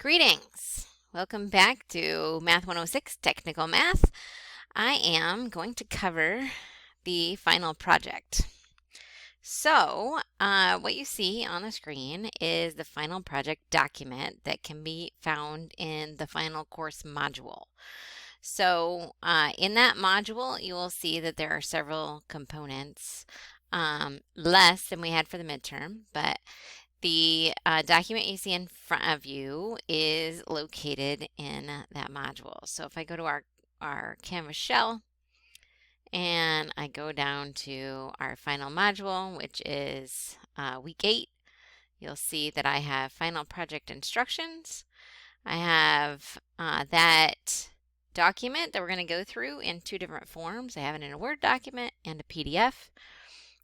Greetings! Welcome back to Math 106 Technical Math. I am going to cover the final project. So, what you see on the screen is the final project document that can be found in the final course module. So, in that module, you will see that there are several components, less than we had for the midterm, but the document you see in front of you is located in that module. So if I go to our Canvas shell and I go down to our final module, which is week 8, you'll see that I have final project instructions. I have that document that we're going to go through in two different forms. I have it in a Word document and a PDF.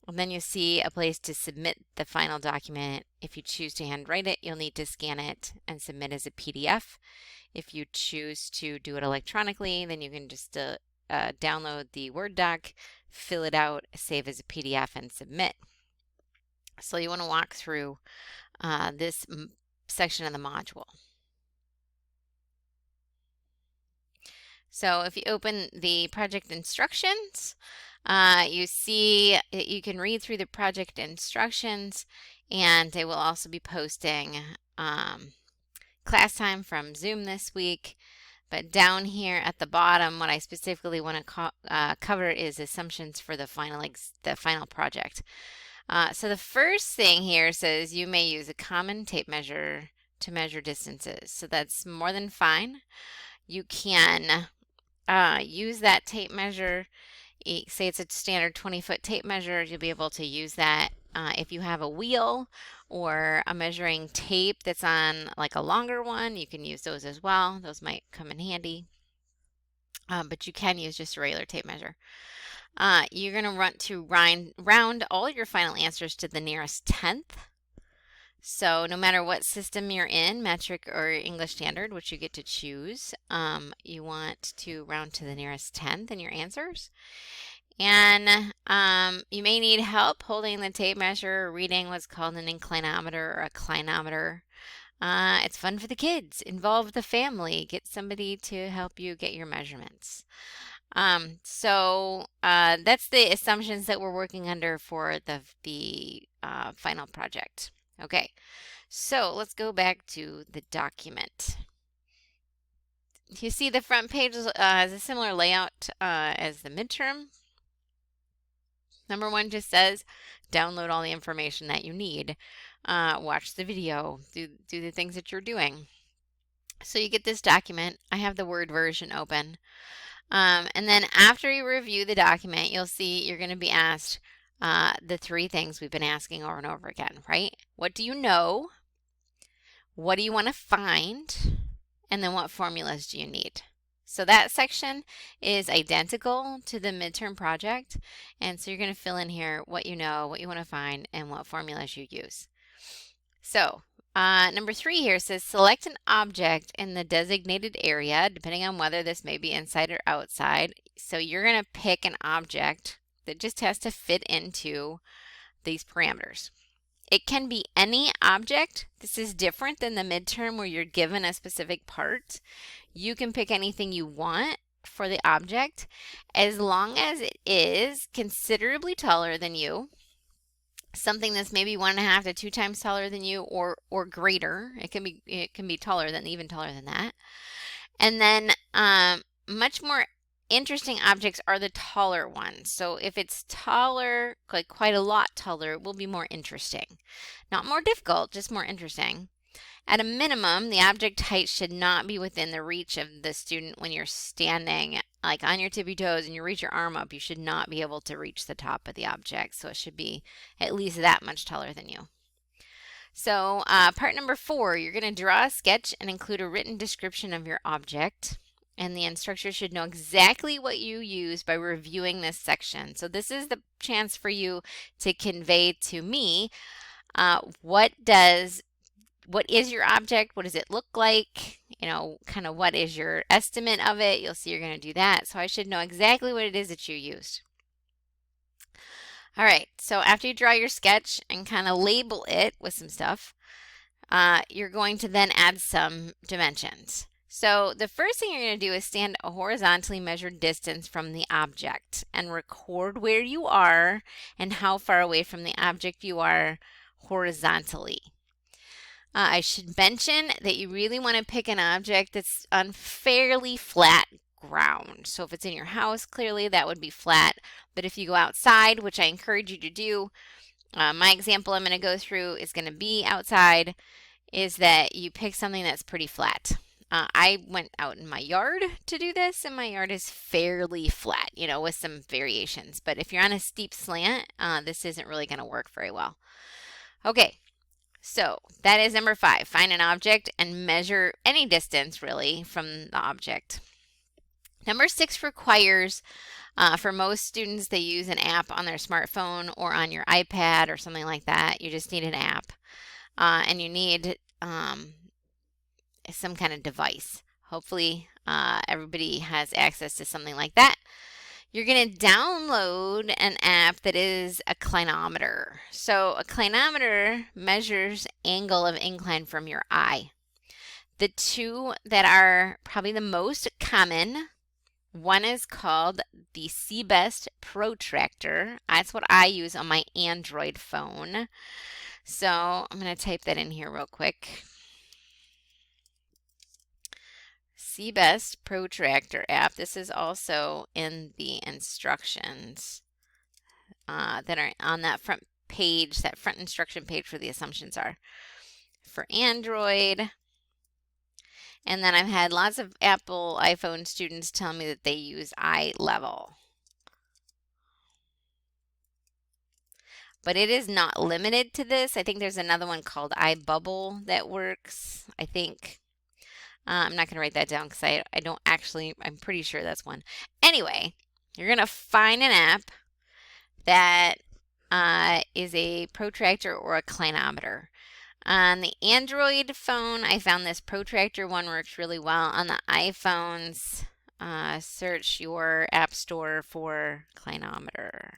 And then you see a place to submit the final document. If you choose to handwrite it, you'll need to scan it and submit as a PDF. If you choose to do it electronically, then you can just download the Word doc, fill it out, save as a PDF, and submit. So you want to walk through this section of the module. So if you open the project instructions, you see you can read through the project instructions, and they will also be posting class time from Zoom this week. But down here at the bottom, what I specifically want to cover is assumptions for the final project. So the first thing here says you may use a common tape measure to measure distances. So that's more than fine. You can use that tape measure. Say it's a standard 20-foot tape measure, you'll be able to use that. If you have a wheel or a measuring tape that's on like a longer one, you can use those as well. Those might come in handy. But you can use just a regular tape measure. You're going to want to round all your final answers to the nearest tenth. So no matter what system you're in, metric or English standard, which you get to choose, you want to round to the nearest tenth in your answers. And you may need help holding the tape measure or reading what's called an inclinometer or a clinometer. It's fun for the kids. Involve the family. Get somebody to help you get your measurements. So that's the assumptions that we're working under for the final project. Okay, so let's go back to the document. You see the front page has a similar layout as the midterm. Number 1 just says download all the information that you need. Watch the video, do the things that you're doing. So you get this document. I have the Word version open. And then after you review the document, you'll see you're going to be asked the 3 things we've been asking over and over again, right? What do you know? What do you want to find? And then what formulas do you need? So that section is identical to the midterm project. And so you're going to fill in here what you know, what you want to find, and what formulas you use. So number 3 here says select an object in the designated area, depending on whether this may be inside or outside. So you're going to pick an object that just has to fit into these parameters. It can be any object. This is different than the midterm where you're given a specific part. You can pick anything you want for the object as long as it is considerably taller than you. Something that's maybe 1.5 to 2 times taller than you or greater. It can be taller than, even taller than that. And then much more interesting objects are the taller ones. So if it's taller, like quite a lot taller, it will be more interesting. Not more difficult, just more interesting. At a minimum, the object height should not be within the reach of the student when you're standing like on your tippy toes and you reach your arm up. You should not be able to reach the top of the object. So it should be at least that much taller than you. So part number 4, you're going to draw a sketch and include a written description of your object. And the instructor should know exactly what you use by reviewing this section. So this is the chance for you to convey to me what is your object? What does it look like? You know, kind of what is your estimate of it? You'll see you're going to do that. So I should know exactly what it is that you used. All right, so after you draw your sketch and kind of label it with some stuff, you're going to then add some dimensions. So the first thing you're going to do is stand a horizontally measured distance from the object and record where you are and how far away from the object you are horizontally. I should mention that you really want to pick an object that's on fairly flat ground. So if it's in your house, clearly that would be flat. But if you go outside, which I encourage you to do, my example I'm going to go through is going to be outside, is that you pick something that's pretty flat. I went out in my yard to do this, and my yard is fairly flat, you know, with some variations. But if you're on a steep slant, this isn't really going to work very well. Okay. So that is number 5. Find an object and measure any distance really from the object. Number 6 requires, for most students, they use an app on their smartphone or on your iPad or something like that. You just need an app, and you need some kind of device. Hopefully everybody has access to something like that. You're going to download an app that is a clinometer. So a clinometer measures angle of incline from your eye. The two that are probably the most common, one is called the CBest Protractor. That's what I use on my Android phone. So I'm going to type that in here real quick. CBest Protractor app. This is also in the instructions that are on that front page, that front instruction page where the assumptions are for Android. And then I've had lots of Apple iPhone students tell me that they use eye level. But it is not limited to this. I think there's another one called iBubble that works, I think. I'm not going to write that down because I don't actually, I'm pretty sure that's one. Anyway, you're going to find an app that is a protractor or a clinometer. On the Android phone, I found this protractor one works really well. On the iPhones, search your app store for clinometer.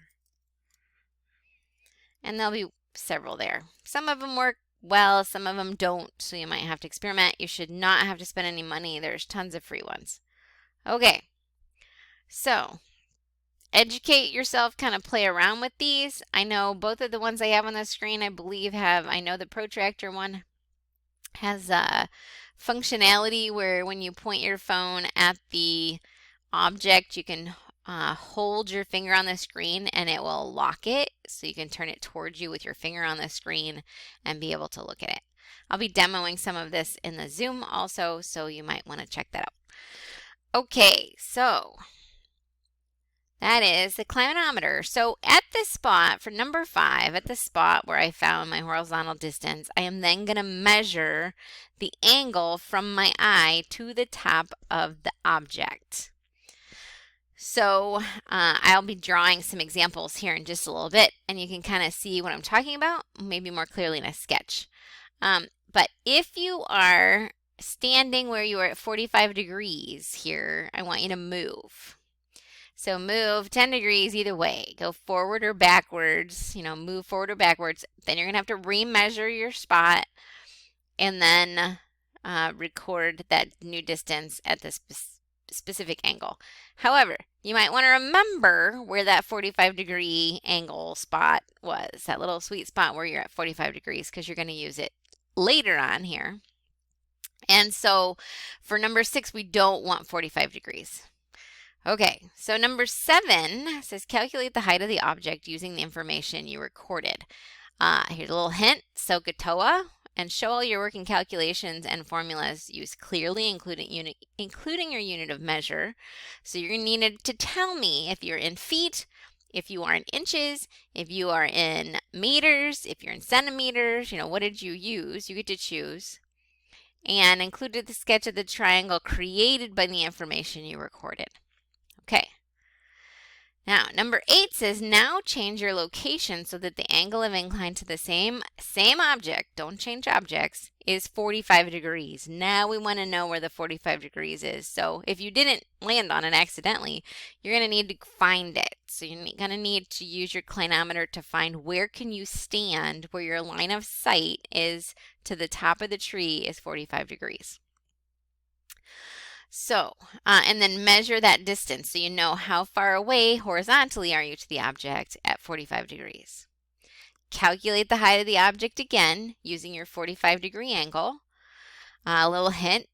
And there'll be several there. Some of them work well, some of them don't, so you might have to experiment. You should not have to spend any money. There's tons of free ones. Okay, so educate yourself, kind of play around with these. I know both of the ones I have on the screen, I believe I know the protractor one has functionality where when you point your phone at the object, you can hold your finger on the screen and it will lock it, so you can turn it towards you with your finger on the screen and be able to look at it. I'll be demoing some of this in the Zoom also, so you might want to check that out. Okay, so that is the clinometer. So at this spot, for number 5, at the spot where I found my horizontal distance, I am then going to measure the angle from my eye to the top of the object. So I'll be drawing some examples here in just a little bit, and you can kind of see what I'm talking about, maybe more clearly in a sketch. But if you are standing where you are at 45 degrees here, I want you to move. So move 10 degrees either way. Go forward or backwards, move forward or backwards. Then you're going to have to remeasure your spot and then record that new distance at the specific angle. However, you might want to remember where that 45-degree angle spot was, that little sweet spot where you're at 45 degrees, because you're going to use it later on here. And so for number 6, we don't want 45 degrees. Okay, so number 7 says calculate the height of the object using the information you recorded. Here's a little hint, SOHCAHTOA, and show all your working calculations and formulas used clearly, including your unit of measure. So you're going to need to tell me if you're in feet, if you are in inches, if you are in meters, if you're in centimeters, what did you use? You get to choose. And included the sketch of the triangle created by the information you recorded. Okay. Now, number 8 says, now change your location so that the angle of incline to the same object, don't change objects, is 45 degrees. Now we want to know where the 45 degrees is. So if you didn't land on it accidentally, you're going to need to find it. So you're going to need to use your clinometer to find where can you stand where your line of sight is to the top of the tree is 45 degrees. So, and then measure that distance so you know how far away horizontally are you to the object at 45 degrees. Calculate the height of the object again using your 45-degree angle. A little hint,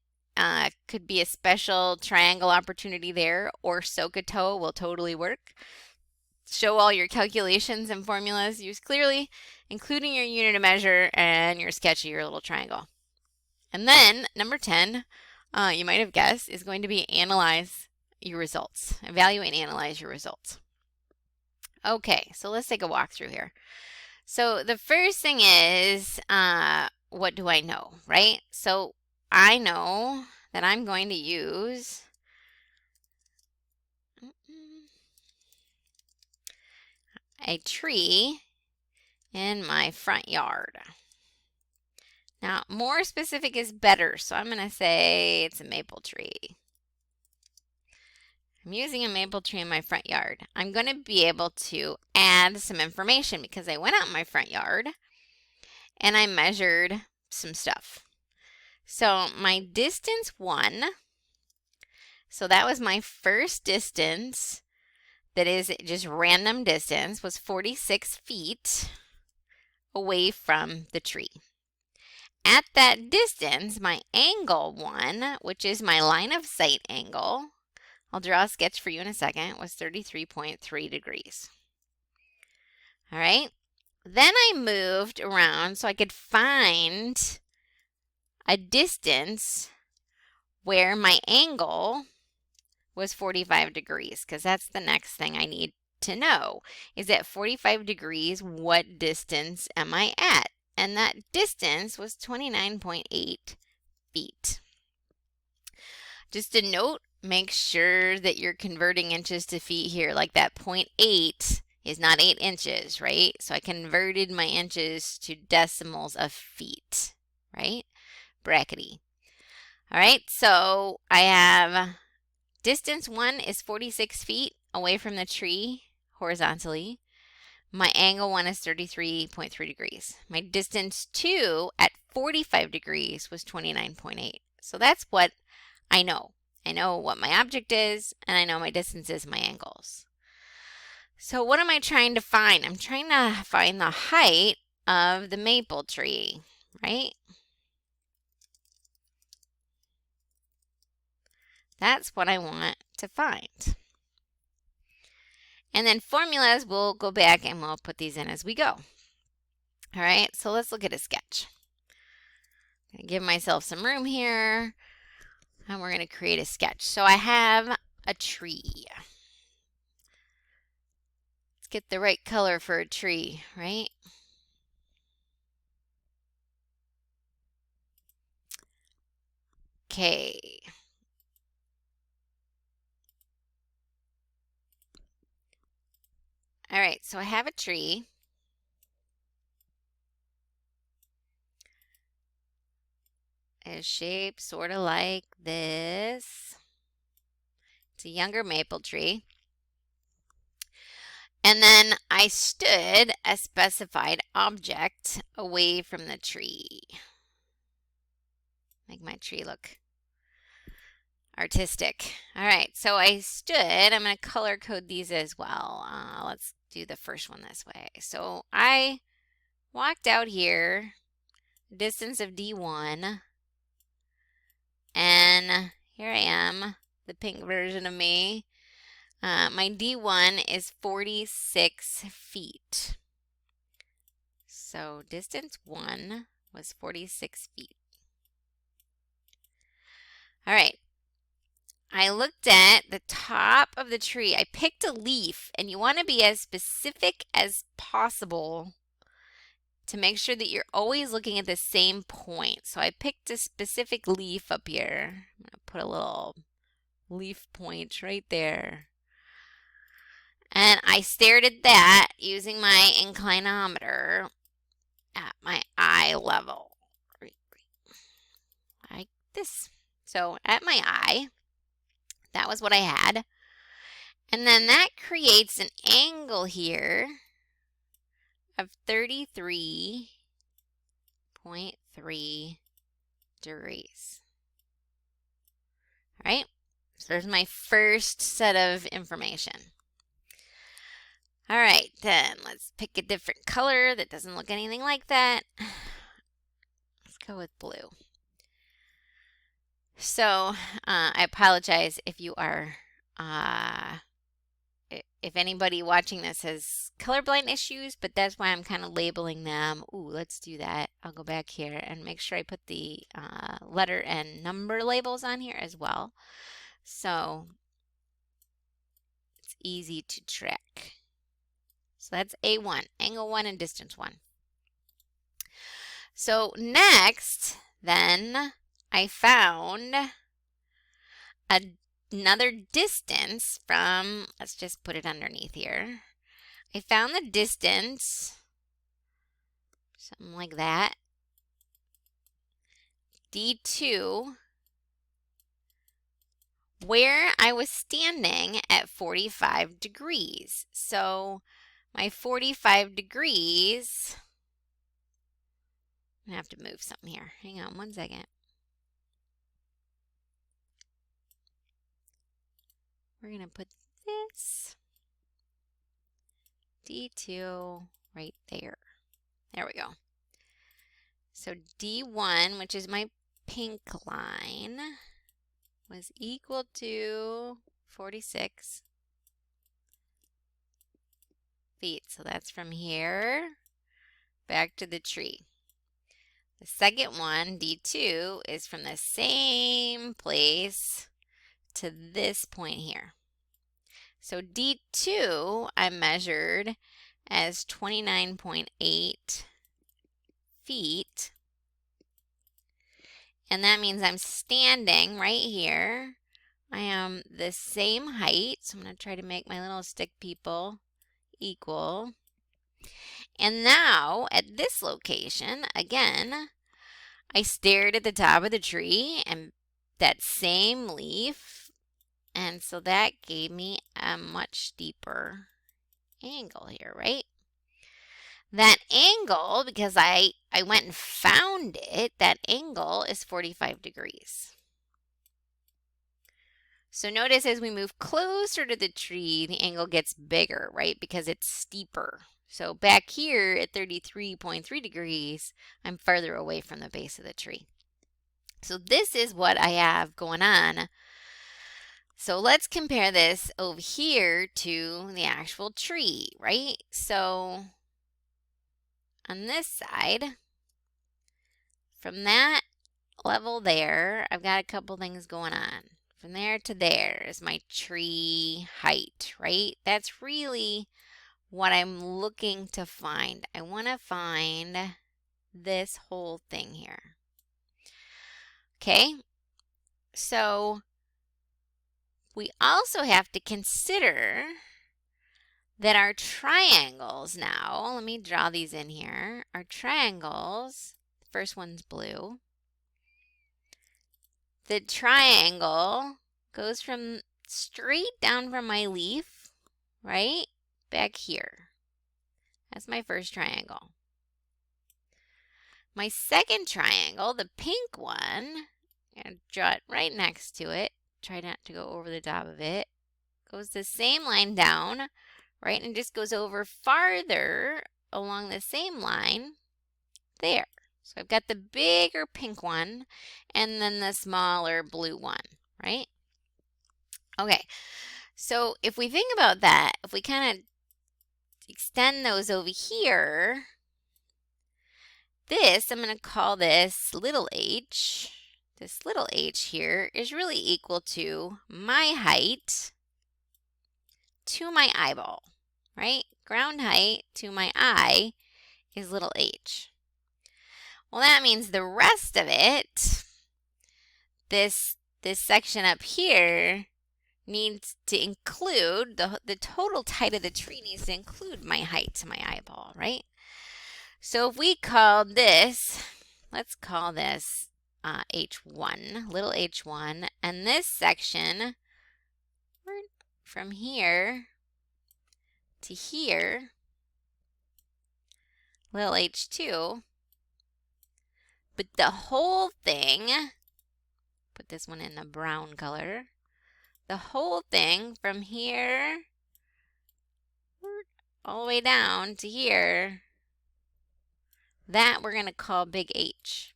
could be a special triangle opportunity there, or SOHCAHTOA will totally work. Show all your calculations and formulas used clearly, including your unit of measure and your sketch of your little triangle. And then, number 10, you might have guessed, is going to be analyze your results. Evaluate and analyze your results. Okay, so let's take a walk through here. So the first thing is, what do I know, right? So I know that I'm going to use a tree in my front yard. Now, more specific is better, so I'm going to say it's a maple tree. I'm using a maple tree in my front yard. I'm going to be able to add some information because I went out in my front yard and I measured some stuff. So my distance 1, so that was my first distance, that is just random distance, was 46 feet away from the tree. At that distance, my angle 1, which is my line of sight angle, I'll draw a sketch for you in a second, was 33.3 degrees. All right. Then I moved around so I could find a distance where my angle was 45 degrees, because that's the next thing I need to know. Is at 45 degrees, what distance am I at? And that distance was 29.8 feet. Just a note, make sure that you're converting inches to feet here. Like that 0.8 is not 8 inches, right? So I converted my inches to decimals of feet, right? Brackety. All right, so I have distance 1 is 46 feet away from the tree horizontally. My angle 1 is 33.3 degrees. My distance 2 at 45 degrees was 29.8. So that's what I know. I know what my object is, and I know my distances, my angles. So what am I trying to find? I'm trying to find the height of the maple tree, right? That's what I want to find. And then formulas, we'll go back and we'll put these in as we go. All right, so let's look at a sketch. I'm going to give myself some room here, and we're going to create a sketch. So I have a tree. Let's get the right color for a tree, right? Okay. All right, so I have a tree. It's shaped sort of like this. It's a younger maple tree. And then I stood a specified object away from the tree. Make my tree look artistic. All right, so I stood. I'm going to color code these as well. Let's do the first one this way. So I walked out here, distance of D1, and here I am, the pink version of me. My D1 is 46 feet. So distance 1 was 46 feet. All right. I looked at the top of the tree. I picked a leaf, and you want to be as specific as possible to make sure that you're always looking at the same point. So I picked a specific leaf up here. I'm going to put a little leaf point right there. And I stared at that using my inclinometer at my eye level. this. So at my eye, that was what I had. And then that creates an angle here of 33.3 degrees. All right, so there's my first set of information. All right, then let's pick a different color that doesn't look anything like that. Let's go with blue. So I apologize if you are, if anybody watching this has colorblind issues, but that's why I'm kind of labeling them. Ooh, let's do that. I'll go back here and make sure I put the letter and number labels on here as well. So it's easy to track. So that's A1, angle 1 and distance 1. So next, then, I found another distance from, let's just put it underneath here. I found the distance, something like that, D2, where I was standing at 45 degrees. So my 45 degrees, I'm going to have to move something here. Hang on one second. We're going to put this D2 right there. There we go. So D1, which is my pink line, was equal to 46 feet. So that's from here back to the tree. The second one, D2, is from the same place to this point here. So D2 I measured as 29.8 feet. And that means I'm standing right here. I am the same height. So I'm going to try to make my little stick people equal. And now at this location, again, I stared at the top of the tree and that same leaf. And so that gave me a much steeper angle here, right? That angle, because I went and found it, that angle is 45 degrees. So notice as we move closer to the tree, the angle gets bigger, right? Because it's steeper. So back here at 33.3 degrees, I'm farther away from the base of the tree. So this is what I have going on. So let's compare this over here to the actual tree, right? So on this side, from that level there, I've got a couple things going on. From there to there is my tree height, right? That's really what I'm looking to find. I want to find this whole thing here. Okay, so we also have to consider that our triangles now, let me draw these in here. Our triangles, the first one's blue. The triangle goes from straight down from my leaf, right, back here. That's my first triangle. My second triangle, the pink one, I'm going to draw it right next to it. Try not to go over the top of it. Goes the same line down, right, and just goes over farther along the same line there. So I've got the bigger pink one and then the smaller blue one, right? Okay, so if we think about that, if we kind of extend those over here, this, I'm going to call this little h. This little h here is really equal to my height to my eyeball, right? Ground height to my eye is little h. Well, that means the rest of it, this section up here, needs to include, the total height of the tree needs to include my height to my eyeball, right? So if we call this, let's call this h1, little h1, and this section from here to here, little h2, but the whole thing, put this one in the brown color, the whole thing from here all the way down to here, that we're going to call big H,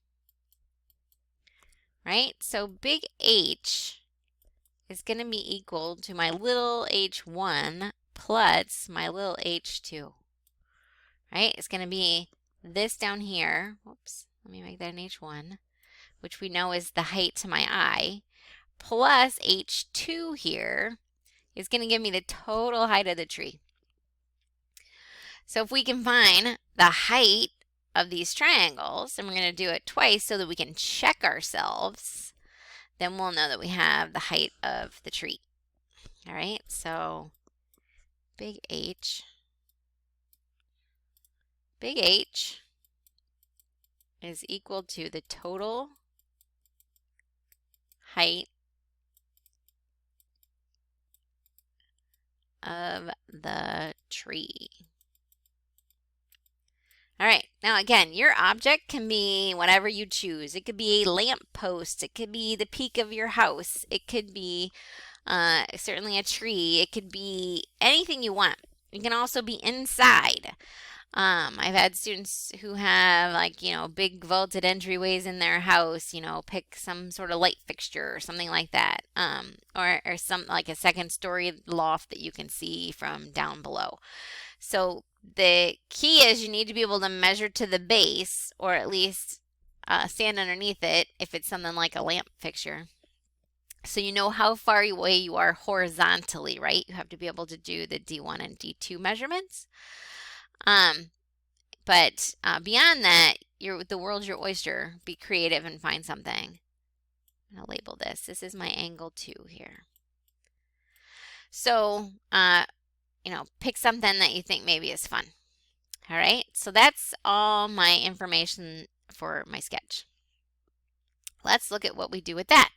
right? So big H is going to be equal to my little h1 plus my little h2, right? It's going to be this down here. Whoops, let me make that an h1, which we know is the height to my eye, plus h2 here is going to give me the total height of the tree. So if we can find the height of these triangles, and we're going to do it twice so that we can check ourselves, then we'll know that we have the height of the tree. All right, so big H is equal to the total height of the tree. All right, now again, your object can be whatever you choose. It could be a lamp post, it could be the peak of your house, it could be certainly a tree, it could be anything you want. It can also be inside. I've had students who have big vaulted entryways in their house, pick some sort of light fixture or something like that. Or some like a second story loft that you can see from down below. So the key is you need to be able to measure to the base, or at least stand underneath it if it's something like a lamp fixture. So you know how far away you are horizontally, right? You have to be able to do the D1 and D2 measurements. But beyond that, the world's your oyster. Be creative and find something. I'll label this. This is my angle 2 here. So, pick something that you think maybe is fun. All right, so that's all my information for my sketch. Let's look at what we do with that.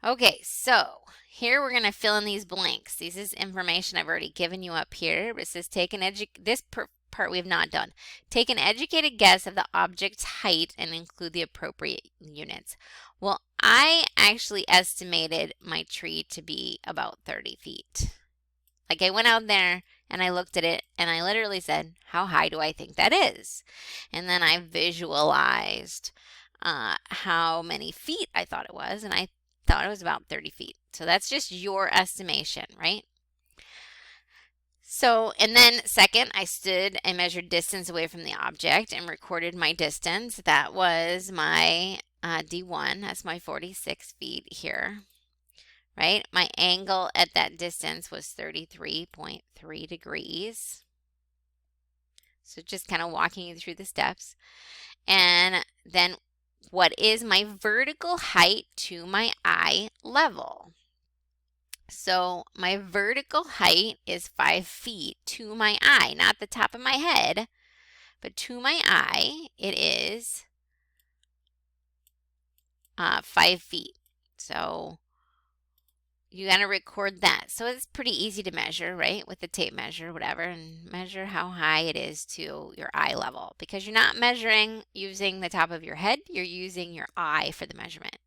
Okay, so here we're going to fill in these blanks. This is information I've already given you up here. It says this part we have not done. Take an educated guess of the object's height and include the appropriate units. Well, I actually estimated my tree to be about 30 feet. Like I went out there and I looked at it and I literally said, how high do I think that is? And then I visualized how many feet I thought it was, and I thought it was about 30 feet. So that's just your estimation, right? So, and then second, I stood and measured distance away from the object and recorded my distance. That was my D1. That's my 46 feet here, right? My angle at that distance was 33.3 degrees. So just kind of walking you through the steps. And then what is my vertical height to my eye level? So my vertical height is 5 feet to my eye, not the top of my head, but to my eye, it is 5 feet. So you got to record that. So it's pretty easy to measure, right? With the tape measure, whatever, and measure how high it is to your eye level, because you're not measuring using the top of your head, you're using your eye for the measurement.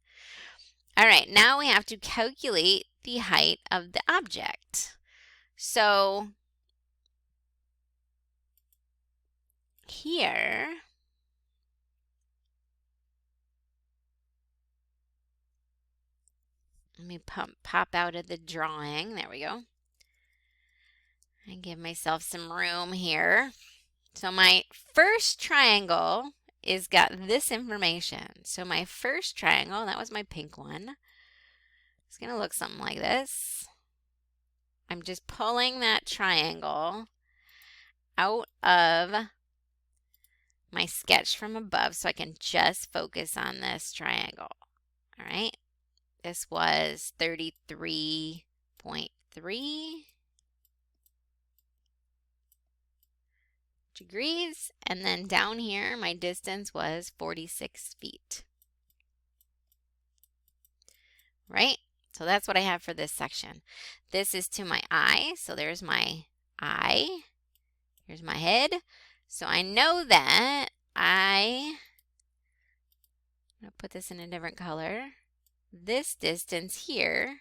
All right, now we have to calculate the height of the object. So here, let me pop out of the drawing. There we go. And give myself some room here. So my first triangle is got this information. So my first triangle, that was my pink one, it's going to look something like this. I'm just pulling that triangle out of my sketch from above so I can just focus on this triangle. All right. This was 33.3 degrees, and then down here my distance was 46 feet. right? So that's what I have for this section. This is to my eye, so there's my eye. Here's my head. So I know that I'm going to put this in a different color. This distance here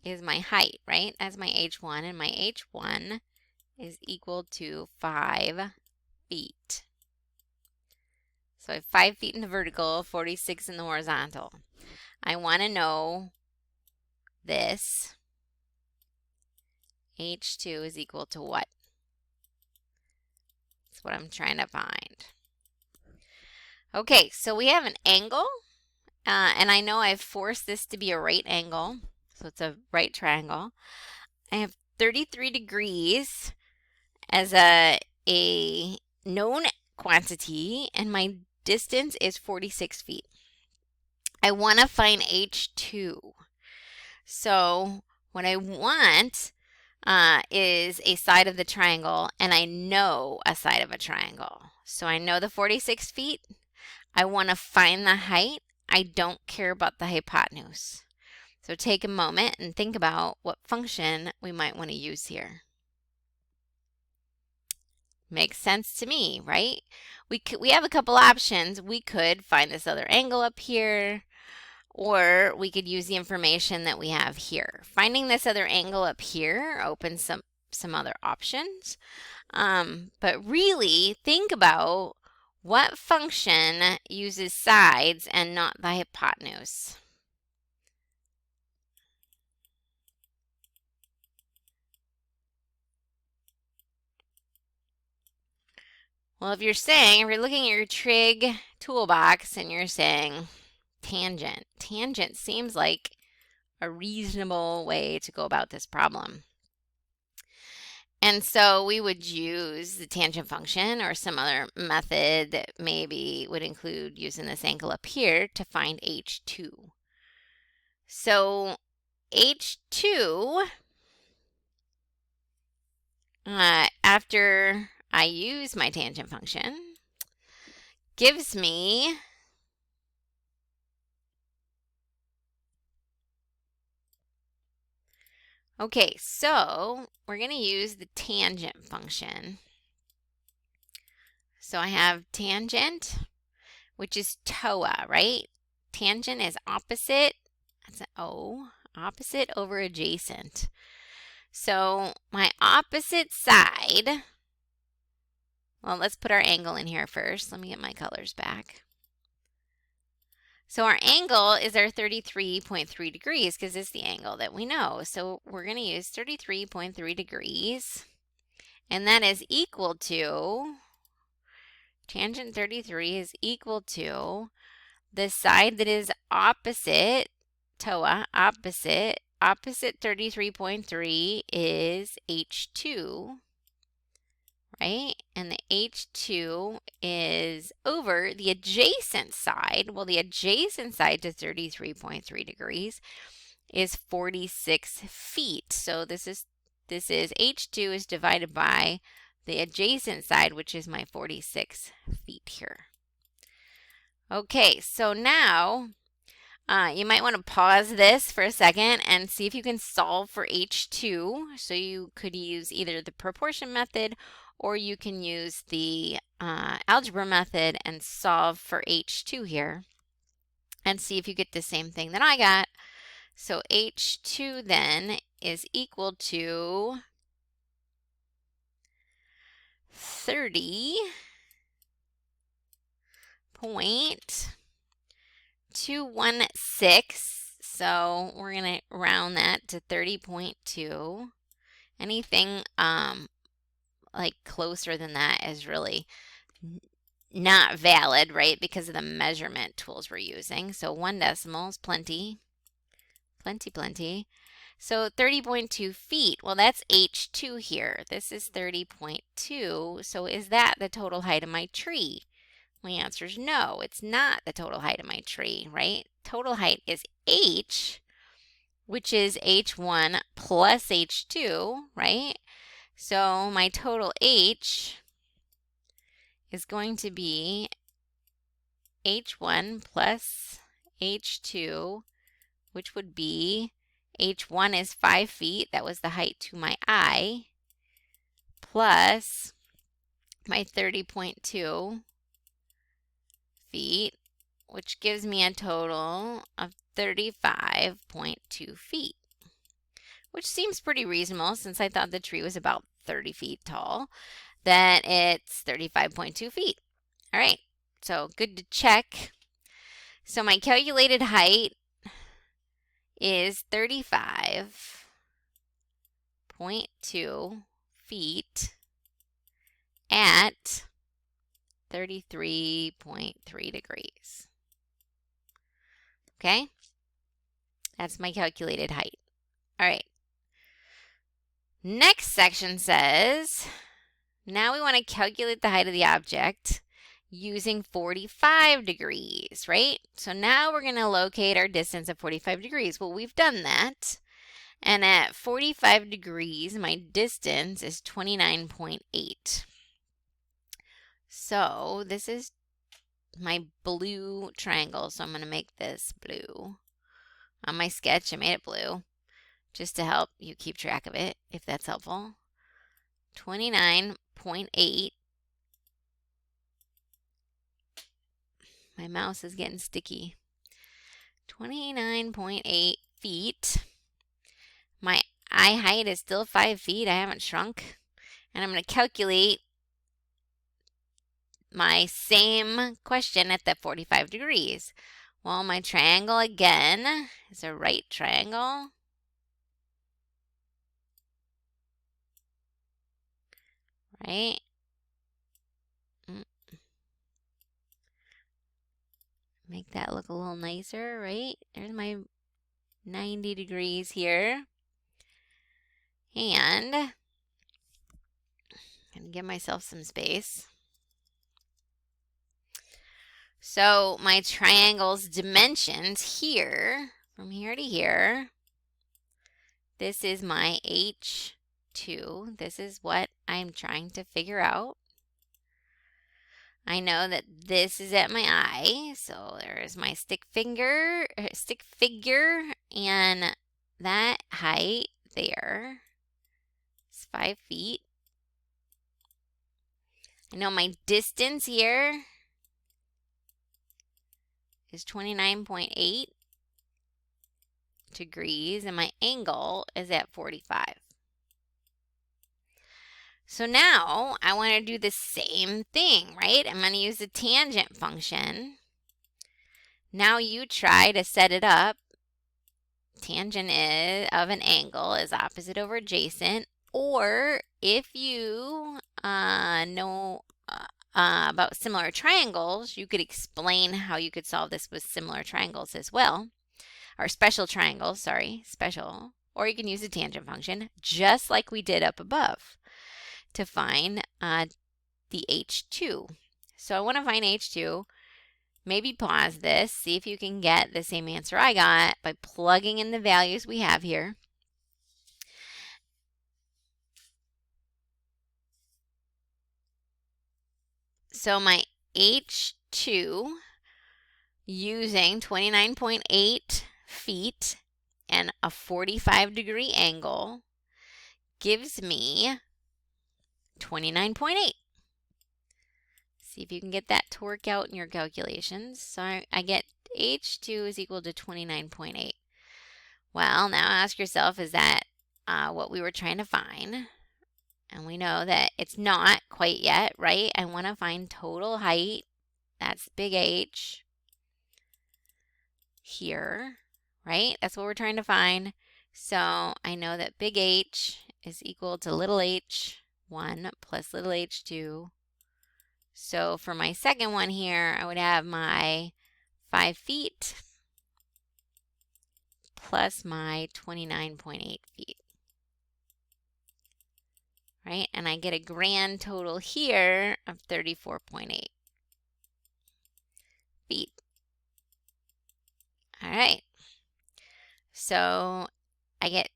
is my height, right? That's my H1, and my H1 is equal to 5 feet. So I have 5 feet in the vertical, 46 in the horizontal. I want to know this. H2 is equal to what? That's what I'm trying to find. Okay, so we have an angle, and I know I've forced this to be a right angle, so it's a right triangle. I have 33 degrees as a known quantity, and my distance is 46 feet. I want to find H2. So what I want is a side of the triangle, and I know a side of a triangle. So I know the 46 feet. I want to find the height. I don't care about the hypotenuse. So take a moment and think about what function we might want to use here. Makes sense to me, right? We have a couple options. We could find this other angle up here, or we could use the information that we have here. Finding this other angle up here opens some other options. But really think about what function uses sides and not the hypotenuse. Well, if you're looking at your trig toolbox and you're saying tangent. Tangent seems like a reasonable way to go about this problem. And so we would use the tangent function or some other method that maybe would include using this angle up here to find H2. So H2, after I use my tangent function, gives me okay, so we're going to use the tangent function. So I have tangent, which is TOA, right? Tangent is opposite, that's an O, opposite over adjacent. So my opposite side, well, let's put our angle in here first. Let me get my colors back. So our angle is our 33.3 degrees because it's the angle that we know. So we're going to use 33.3 degrees, and that is equal to, tangent 33 is equal to the side that is opposite, TOA, opposite 33.3 is H2, right? And the H2 is over the adjacent side. Well, the adjacent side to 33.3 degrees is 46 feet. So this is H2 is divided by the adjacent side, which is my 46 feet here. Okay, so now you might want to pause this for a second and see if you can solve for H2. So you could use either the proportion method or you can use the algebra method and solve for H2 here and see if you get the same thing that I got. So H2 then is equal to 30.216. So we're going to round that to 30.2. Anything like closer than that is really not valid, right? Because of the measurement tools we're using. So 1 decimal is plenty. Plenty. So 30.2 feet, well, that's H2 here. This is 30.2. So is that the total height of my tree? My answer is no, it's not the total height of my tree, right? Total height is H, which is H1 plus H2, right? So my total H is going to be h1 plus h2, which would be h1 is 5 feet. That was the height to my eye, plus my 30.2 feet, which gives me a total of 35.2 feet, which seems pretty reasonable since I thought the tree was about 30 feet tall. Then it's 35.2 feet. All right, so good to check. So my calculated height is 35.2 feet at 33.3 degrees. Okay, that's my calculated height. All right, next section says, now we want to calculate the height of the object using 45 degrees, right? So now we're going to locate our distance at 45 degrees. Well, we've done that. And at 45 degrees, my distance is 29.8. So this is my blue triangle. So I'm going to make this blue. On my sketch, I made it blue just to help you keep track of it, if that's helpful. 29.8. My mouse is getting sticky. 29.8 feet. My eye height is still 5 feet. I haven't shrunk. And I'm going to calculate my same question at the 45 degrees. Well, my triangle again is a right triangle. Right? Make that look a little nicer, right? There's my 90 degrees here. And I'm going to give myself some space. So my triangle's dimensions here, from here to here, this is my H2. This is what I'm trying to figure out. I know that this is at my eye, so there's my stick figure, and that height there is 5 feet. I know my distance here is 29.8 degrees, and my angle is at 45. So now I want to do the same thing, right? I'm going to use the tangent function. Now you try to set it up. Tangent of an angle is opposite over adjacent. Or if you know about similar triangles, you could explain how you could solve this with similar triangles as well. Or special triangles, sorry, special. Or you can use the tangent function just like we did up above to find the H2. So I want to find H2. Maybe pause this, see if you can get the same answer I got by plugging in the values we have here. So my H2 using 29.8 feet and a 45-degree angle gives me 29.8. See if you can get that to work out in your calculations. So I get H2 is equal to 29.8. Well, now ask yourself, is that what we were trying to find? And we know that it's not quite yet, right? I want to find total height. That's big H here, right? That's what we're trying to find. So I know that big H is equal to little h1 plus little h2. So for my second one here, I would have my 5 feet plus my 29.8 feet. Right? And I get a grand total here of 34.8 feet. All right. So I get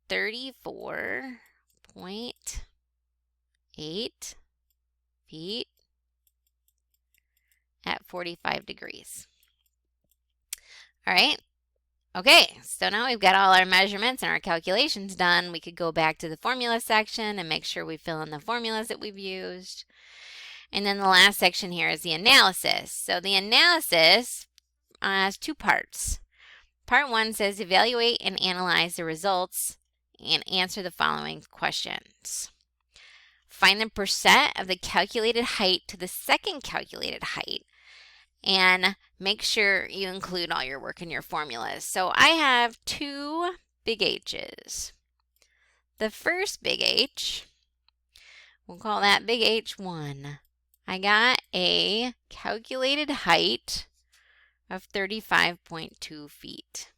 34.8 feet at 45 degrees. All right. Okay, so now we've got all our measurements and our calculations done. We could go back to the formula section and make sure we fill in the formulas that we've used. And then the last section here is the analysis. So the analysis has two parts. Part 1 says evaluate and analyze the results and answer the following questions. Find the percent of the calculated height to the second calculated height, and make sure you include all your work in your formulas. So I have two big H's. The first big H, we'll call that big H1. I got a calculated height of 35.2 feet.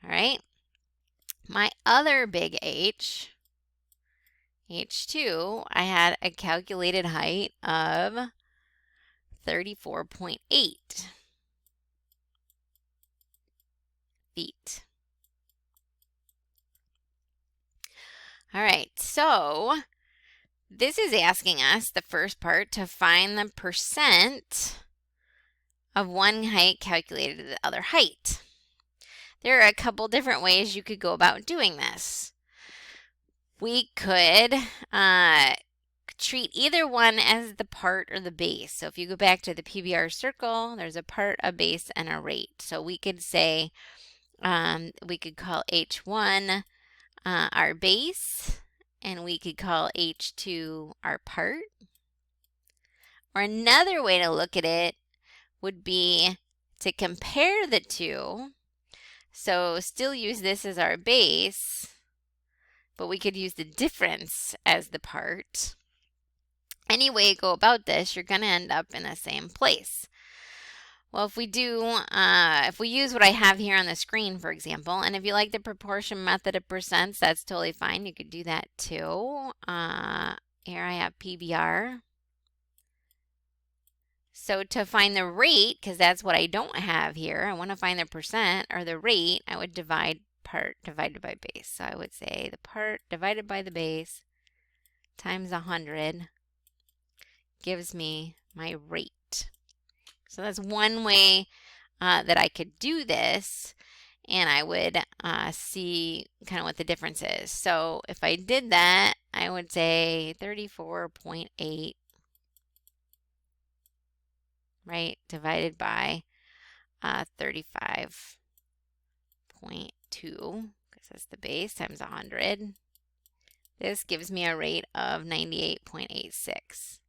All right. My other big H, H2, I had a calculated height of 34.8 feet. All right, so this is asking us, the first part, to find the percent of one height calculated to the other height. There are a couple different ways you could go about doing this. We could treat either one as the part or the base. So if you go back to the PBR circle, there's a part, a base, and a rate. So we could say, we could call H1 our base, and we could call H2 our part. Or another way to look at it would be to compare the two. So still use this as our base, but we could use the difference as the part. Any way you go about this, you're going to end up in the same place. Well, if we use what I have here on the screen, for example, and if you like the proportion method of percents, that's totally fine. You could do that too. Here I have PBR. So to find the rate, because that's what I don't have here, I want to find the percent or the rate, I would divide part divided by base. So I would say the part divided by the base times 100 gives me my rate. So that's one way that I could do this, and I would see kind of what the difference is. So if I did that, I would say 34.8, right, divided by 35.2, because that's the base, times 100. This gives me a rate of 98.86.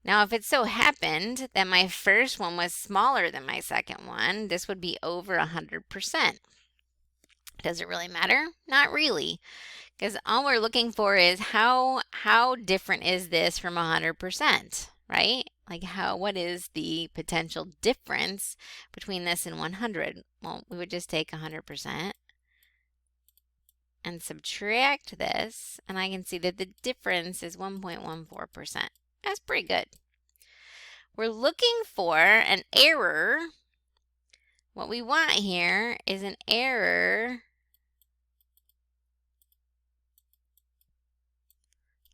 Now, if it so happened that my first one was smaller than my second one, this would be over 100%. Does it really matter? Not really, because all we're looking for is how different is this from 100%, right? Like what is the potential difference between this and 100? Well, we would just take 100% and subtract this, and I can see that the difference is 1.14%. That's pretty good. We're looking for an error. What we want here is an error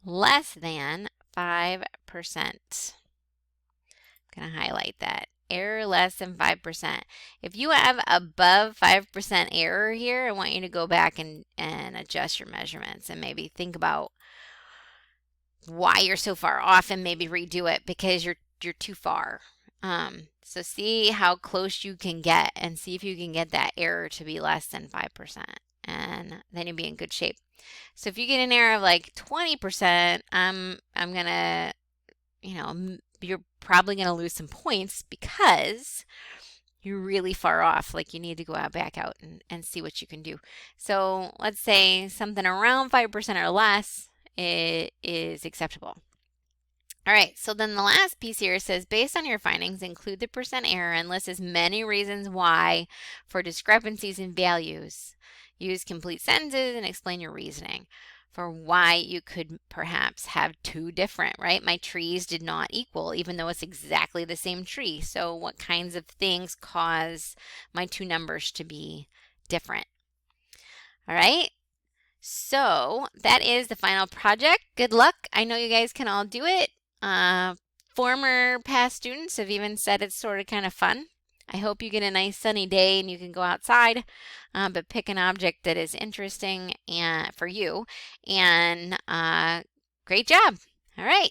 less than 5%. I'm going to highlight that. Error less than 5%. If you have above 5% error here, I want you to go back and adjust your measurements and maybe think about why you're so far off and maybe redo it because you're too far. So see how close you can get and see if you can get that error to be less than 5%, and then you'll be in good shape. So if you get an error of like 20%, I'm gonna, you're probably gonna lose some points because you're really far off. Like you need to go back out and see what you can do. So let's say something around 5% or less is acceptable. All right, so then the last piece here says, based on your findings, include the percent error and list as many reasons why for discrepancies in values. Use complete sentences and explain your reasoning for why you could perhaps have two different, right? My trees did not equal, even though it's exactly the same tree. So what kinds of things cause my two numbers to be different? All right. So that is the final project. Good luck. I know you guys can all do it. Former past students have even said it's sort of kind of fun. I hope you get a nice sunny day and you can go outside, but pick an object that is interesting and for you. And great job. All right.